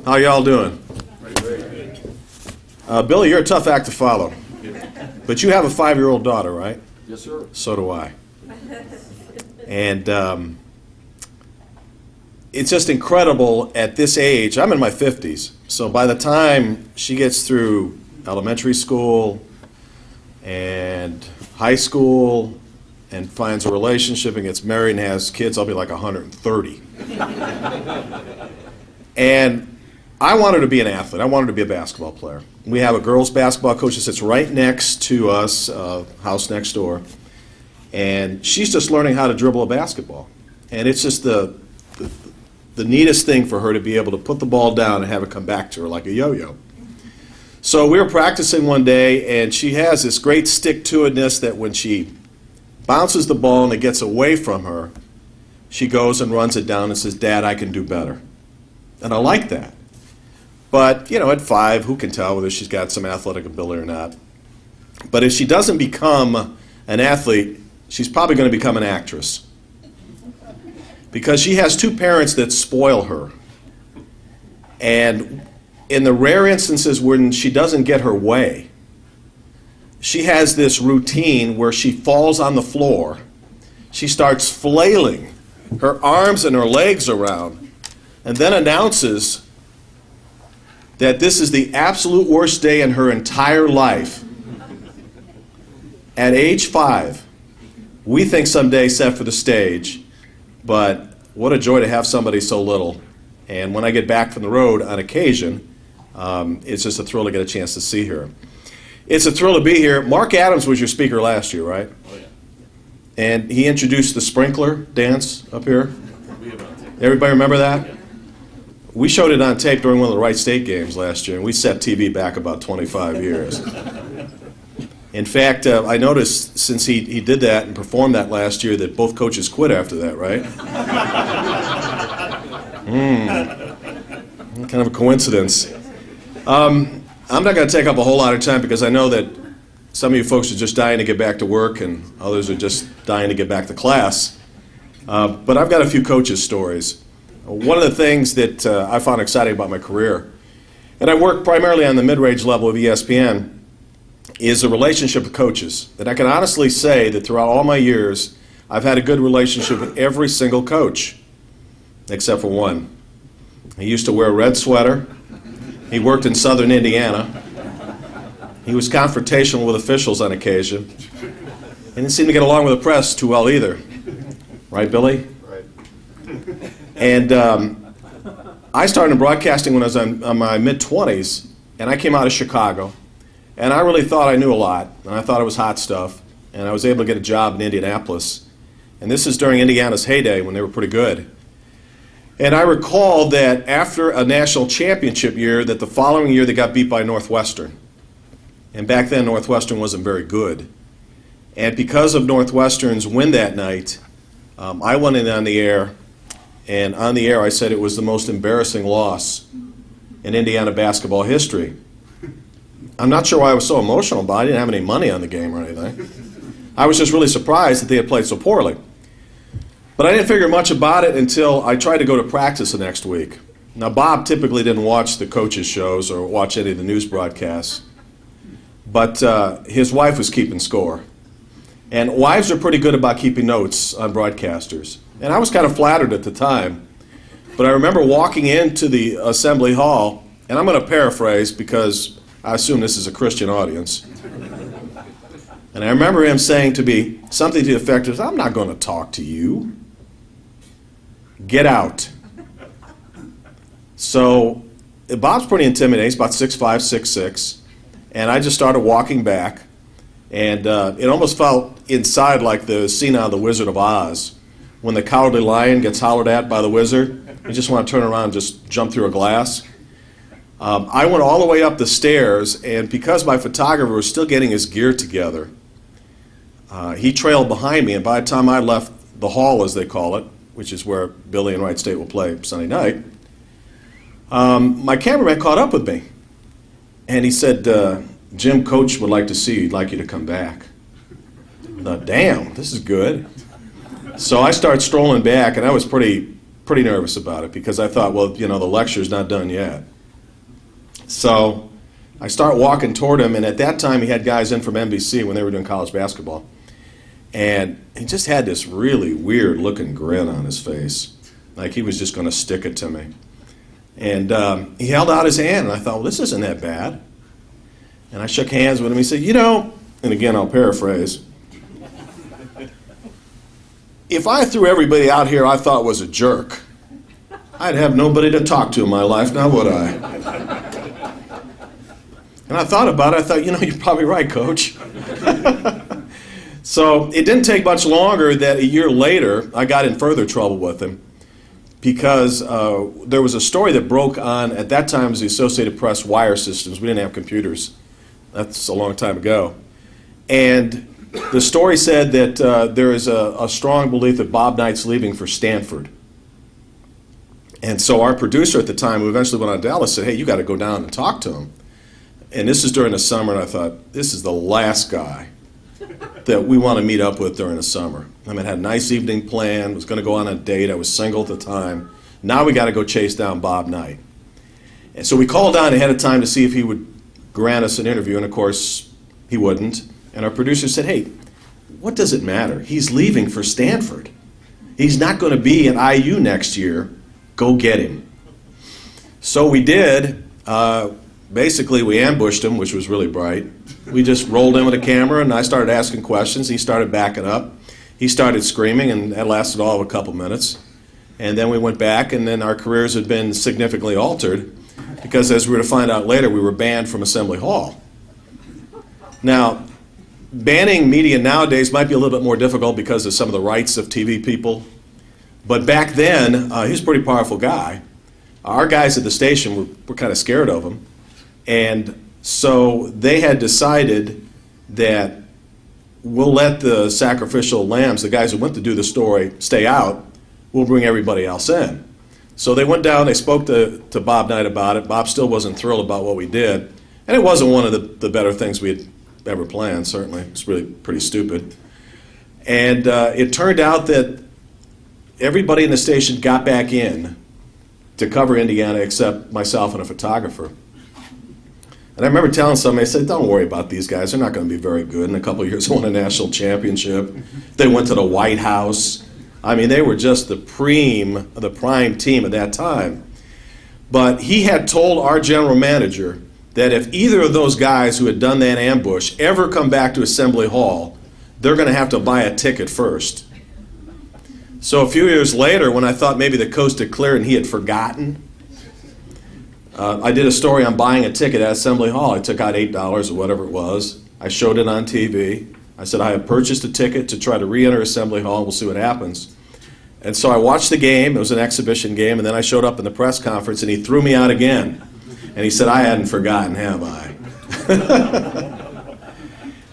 How y'all doing? Billy, you're a tough act to follow. But you have a 5-year-old daughter, right? Yes, sir. So do I. And it's just incredible at this age. I'm in my 50s. So by the time she gets through elementary school and high school and finds a relationship and gets married and has kids, I'll be like 130. And I want her to be an athlete. I want her to be a basketball player. We have a girls' basketball coach that sits right next to us, house next door, and she's just learning how to dribble a basketball. And it's just the neatest thing for her to be able to put the ball down and have it come back to her like a yo-yo. So we were practicing one day, and she has this great stick-to-itness that when she bounces the ball and it gets away from her, she goes and runs it down and says, "Dad, I can do better." And I like that. But, at 5, who can tell whether she's got some athletic ability or not? But if she doesn't become an athlete, she's probably going to become an actress. Because she has 2 parents that spoil her. And in the rare instances when she doesn't get her way, she has this routine where she falls on the floor. She starts flailing her arms and her legs around, and then announces that this is the absolute worst day in her entire life. At age 5, we think someday set for the stage, but what a joy to have somebody so little. And when I get back from the road on occasion, it's just a thrill to get a chance to see her. It's a thrill to be here. Mark Adams was your speaker last year, right? Oh, yeah. And he introduced the sprinkler dance up here. Everybody remember that? Yeah. We showed it on tape during one of the Wright State games last year, and we set TV back about 25 years. In fact, I noticed since he did that and performed that last year that both coaches quit after that, right? Kind of a coincidence. I'm not going to take up a whole lot of time because I know that some of you folks are just dying to get back to work and others are just dying to get back to class. But I've got a few coaches' stories. One of the things that I found exciting about my career, and I work primarily on the mid-range level of ESPN, is a relationship with coaches. And I can honestly say that throughout all my years, I've had a good relationship with every single coach, except for one. He used to wear a red sweater. He worked in southern Indiana. He was confrontational with officials on occasion. He didn't seem to get along with the press too well either. Right, Billy? Right. And I started in broadcasting when I was in my mid-20s, and I came out of Chicago. And I really thought I knew a lot, and I thought it was hot stuff. And I was able to get a job in Indianapolis. And this is during Indiana's heyday when they were pretty good. And I recall that after a national championship year, that the following year they got beat by Northwestern. And back then, Northwestern wasn't very good. And because of Northwestern's win that night, I went in on the air, and on the air I said it was the most embarrassing loss in Indiana basketball history. I'm not sure why I was so emotional about it. I didn't have any money on the game or anything. I was just really surprised that they had played so poorly. But I didn't figure much about it until I tried to go to practice the next week. Now, Bob typically didn't watch the coaches' shows or watch any of the news broadcasts, but his wife was keeping score. And wives are pretty good about keeping notes on broadcasters. And I was kind of flattered at the time. But I remember walking into the assembly hall, and I'm going to paraphrase because I assume this is a Christian audience. And I remember him saying to me something to the effect of, "I'm not going to talk to you. Get out." So Bob's pretty intimidating. He's about 6'5", 6'6". And I just started walking back. And it almost felt inside like the scene out of The Wizard of Oz when the cowardly lion gets hollered at by the wizard. You just want to turn around and just jump through a glass. I went all the way up the stairs, and because my photographer was still getting his gear together, he trailed behind me, and by the time I left the hall, as they call it, which is where Billy and Wright State will play Sunday night, my cameraman caught up with me. And he said, "Jim, Coach would like to see you. He'd like you to come back." I thought, damn, this is good. So I started strolling back, and I was pretty nervous about it because I thought, well, the lecture's not done yet. So I start walking toward him, and at that time he had guys in from NBC when they were doing college basketball. And he just had this really weird-looking grin on his face, like he was just going to stick it to me. And he held out his hand, and I thought, well, this isn't that bad. And I shook hands with him. He said, you know, and again, I'll paraphrase, if I threw everybody out here I thought was a jerk, I'd have nobody to talk to in my life, now would I? And I thought about it. I thought, you know, you're probably right, Coach. So it didn't take much longer that a year later I got in further trouble with him because there was a story that broke on, at that time, it was the Associated Press wire systems. We didn't have computers. That's a long time ago. And the story said that there is a strong belief that Bob Knight's leaving for Stanford. And so our producer at the time, who eventually went on to Dallas, said, hey, you got to go down and talk to him. And this is during the summer, and I thought, this is the last guy that we want to meet up with during the summer. I mean, I had a nice evening planned, was going to go on a date. I was single at the time. Now we got to go chase down Bob Knight. And so we called down ahead of time to see if he would grant us an interview, and of course, he wouldn't. And our producer said, hey, what does it matter? He's leaving for Stanford. He's not going to be at IU next year. Go get him. So we did. Basically, we ambushed him, which was really bright. We just rolled in with a camera, and I started asking questions. He started backing up. He started screaming, and that lasted all of a couple minutes. And then we went back, and then our careers had been significantly altered because, as we were to find out later, we were banned from Assembly Hall. Now, banning media nowadays might be a little bit more difficult because of some of the rights of TV people. But back then, he was a pretty powerful guy. Our guys at the station were kind of scared of him. And so they had decided that we'll let the sacrificial lambs, the guys who went to do the story, stay out. We'll bring everybody else in. So they went down, they spoke to Bob Knight about it. Bob still wasn't thrilled about what we did. And it wasn't one of the better things we had ever planned, certainly. It was really pretty stupid. And it turned out that everybody in the station got back in to cover Indiana except myself and a photographer. And I remember telling somebody, I said, don't worry about these guys. They're not going to be very good. In a couple of years, they won a national championship. They went to the White House. I mean, they were just the prime team at that time. But he had told our general manager that if either of those guys who had done that ambush ever come back to Assembly Hall, they're going to have to buy a ticket first. So a few years later, when I thought maybe the coast had cleared and he had forgotten, I did a story on buying a ticket at Assembly Hall. I took out $8 or whatever it was. I showed it on TV. I said, I have purchased a ticket to try to re-enter Assembly Hall, and we'll see what happens. And so I watched the game. It was an exhibition game, and then I showed up in the press conference, and he threw me out again. And he said, I hadn't forgotten, have I?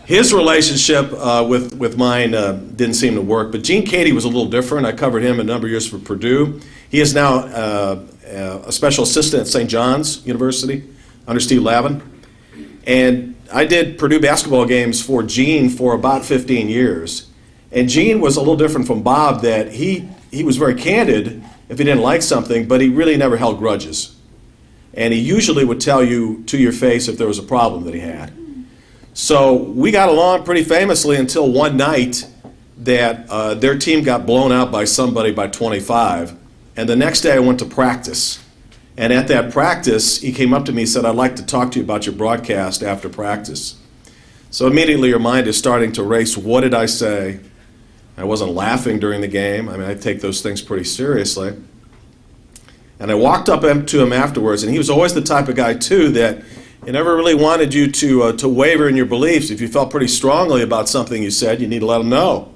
His relationship with mine didn't seem to work, but Gene Cady was a little different. I covered him a number of years for Purdue. He is now a special assistant at St. John's University under Steve Lavin. And I did Purdue basketball games for Gene for about 15 years. And Gene was a little different from Bob, that he was very candid if he didn't like something, but he really never held grudges. And he usually would tell you to your face if there was a problem that he had. So we got along pretty famously until one night that their team got blown out by somebody by 25. And the next day I went to practice. And at that practice, he came up to me and said, I'd like to talk to you about your broadcast after practice. So immediately your mind is starting to race. What did I say? I wasn't laughing during the game. I mean, I take those things pretty seriously. And I walked up to him afterwards, and he was always the type of guy, too, that he never really wanted you to waver in your beliefs. If you felt pretty strongly about something you said, you need to let him know.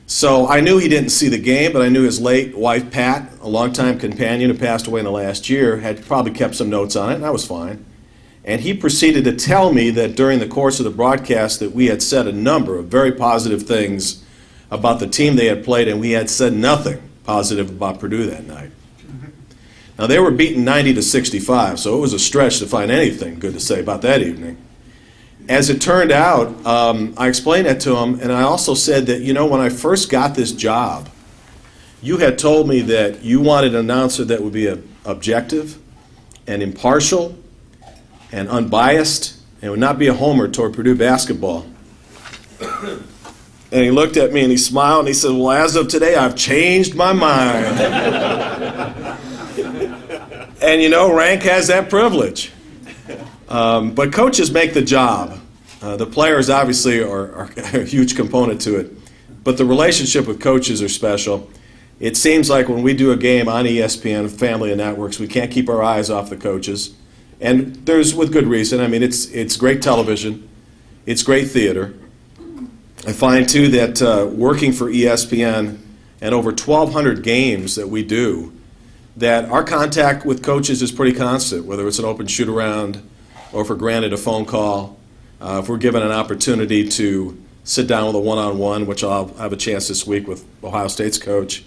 So I knew he didn't see the game, but I knew his late wife, Pat, a longtime companion who passed away in the last year, had probably kept some notes on it, and I was fine. And he proceeded to tell me that during the course of the broadcast that we had said a number of very positive things about the team they had played, and we had said nothing positive about Purdue that night. Now, they were beaten 90-65, so it was a stretch to find anything good to say about that evening. As it turned out, I explained that to him, and I also said that, you know, when I first got this job, you had told me that you wanted an announcer that would be objective and impartial and unbiased and would not be a homer toward Purdue basketball. And he looked at me and he smiled and he said, well, as of today, I've changed my mind. And you know, rank has that privilege. But coaches make the job. The players obviously are a huge component to it. But the relationship with coaches are special. It seems like when we do a game on ESPN, Family and Networks, we can't keep our eyes off the coaches. And there's with good reason. I mean, it's great television. It's great theater. I find, too, that working for ESPN and over 1,200 games that we do, that our contact with coaches is pretty constant, whether it's an open shoot-around or if we're granted a phone call, if we're given an opportunity to sit down with a one-on-one, which I'll have a chance this week with Ohio State's coach.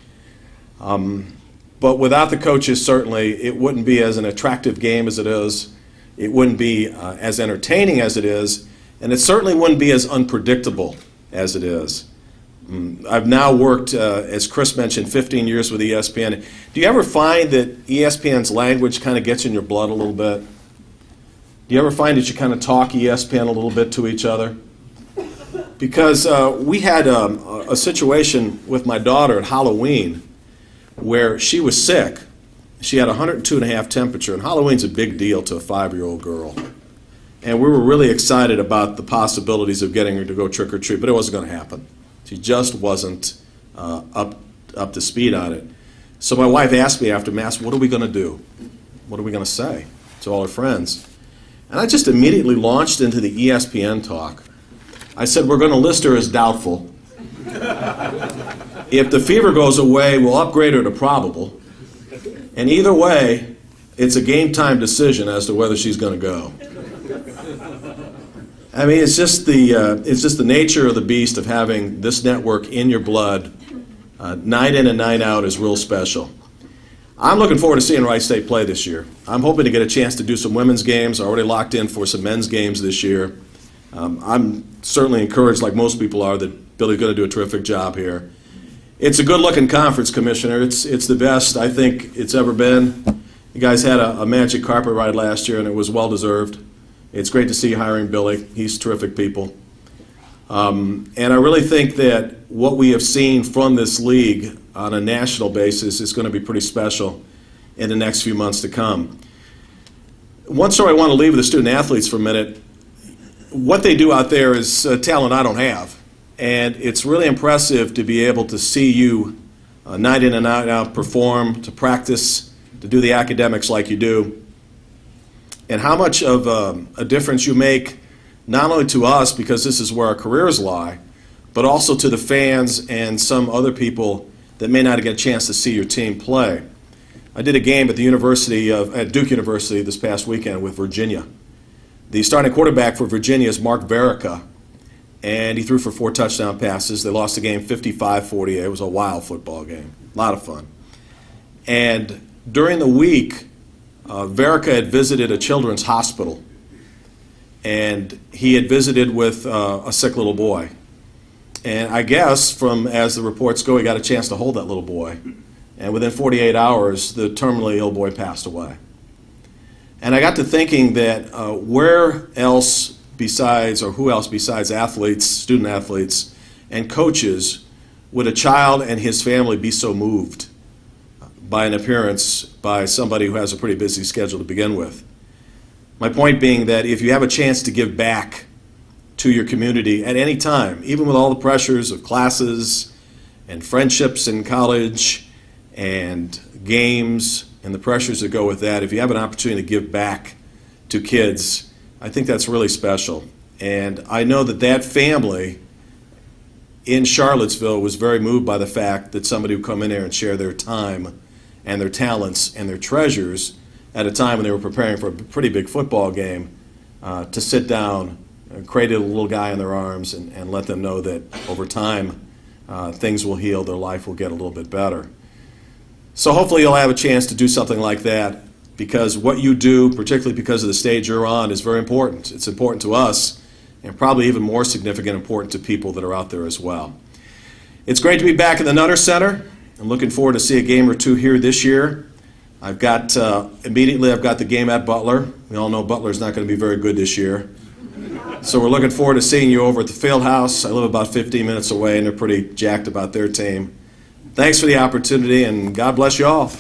But without the coaches, certainly, it wouldn't be as an attractive game as it is. It wouldn't be as entertaining as it is, and it certainly wouldn't be as unpredictable as it is. I've now worked, as Chris mentioned, 15 years with ESPN. Do you ever find that ESPN's language kind of gets in your blood a little bit? Do you ever find that you kind of talk ESPN a little bit to each other? Because we had a situation with my daughter at Halloween where she was sick. She had 102.5 temperature, and Halloween's a big deal to a 5-year-old girl. And we were really excited about the possibilities of getting her to go trick-or-treat, but it wasn't going to happen. She just wasn't up to speed on it. So my wife asked me after Mass, what are we going to do? What are we going to say to all her friends? And I just immediately launched into the ESPN talk. I said, we're going to list her as doubtful. If the fever goes away, we'll upgrade her to probable. And either way, it's a game-time decision as to whether she's going to go. I mean, it's just the nature of the beast of having this network in your blood, night in and night out, is real special. I'm looking forward to seeing Wright State play this year. I'm hoping to get a chance to do some women's games. I already locked in for some men's games this year. I'm certainly encouraged, like most people are, that Billy's going to do a terrific job here. It's a good-looking conference, Commissioner. It's the best I think it's ever been. You guys had a magic carpet ride last year, and it was well-deserved. It's great to see you hiring Billy. He's terrific people. And I really think that what we have seen from this league on a national basis is going to be pretty special in the next few months to come. One story I want to leave with the student athletes for a minute. What they do out there is talent I don't have. And it's really impressive to be able to see you night in and night out perform, to practice, to do the academics like you do, and how much of a difference you make not only to us, because this is where our careers lie, but also to the fans and some other people that may not get a chance to see your team play. I did a game at Duke University this past weekend with Virginia. The starting quarterback for Virginia is Mark Verica, and he threw for 4 touchdown passes. They lost the game 55-48. It was a wild football game, a lot of fun. And during the week, Verica had visited a children's hospital, and he had visited with a sick little boy. And I guess, as the reports go, he got a chance to hold that little boy. And within 48 hours, the terminally ill boy passed away. And I got to thinking that who else besides athletes, student athletes, and coaches, would a child and his family be so moved by an appearance by somebody who has a pretty busy schedule to begin with? My point being that if you have a chance to give back to your community at any time, even with all the pressures of classes and friendships in college and games and the pressures that go with that, if you have an opportunity to give back to kids, I think that's really special. And I know that family in Charlottesville was very moved by the fact that somebody would come in there and share their time and their talents and their treasures at a time when they were preparing for a pretty big football game, to sit down, cradle a little guy in their arms, and let them know that over time things will heal, their life will get a little bit better. So hopefully you'll have a chance to do something like that, because what you do, particularly because of the stage you're on, is very important. It's important to us, and probably even more significant, important to people that are out there as well. It's great to be back in the Nutter Center. I'm looking forward to see a game or two here this year. I've got, immediately I've got the game at Butler. We all know Butler's not going to be very good this year. So we're looking forward to seeing you over at the Fieldhouse. I live about 15 minutes away, and they're pretty jacked about their team. Thanks for the opportunity, and God bless you all.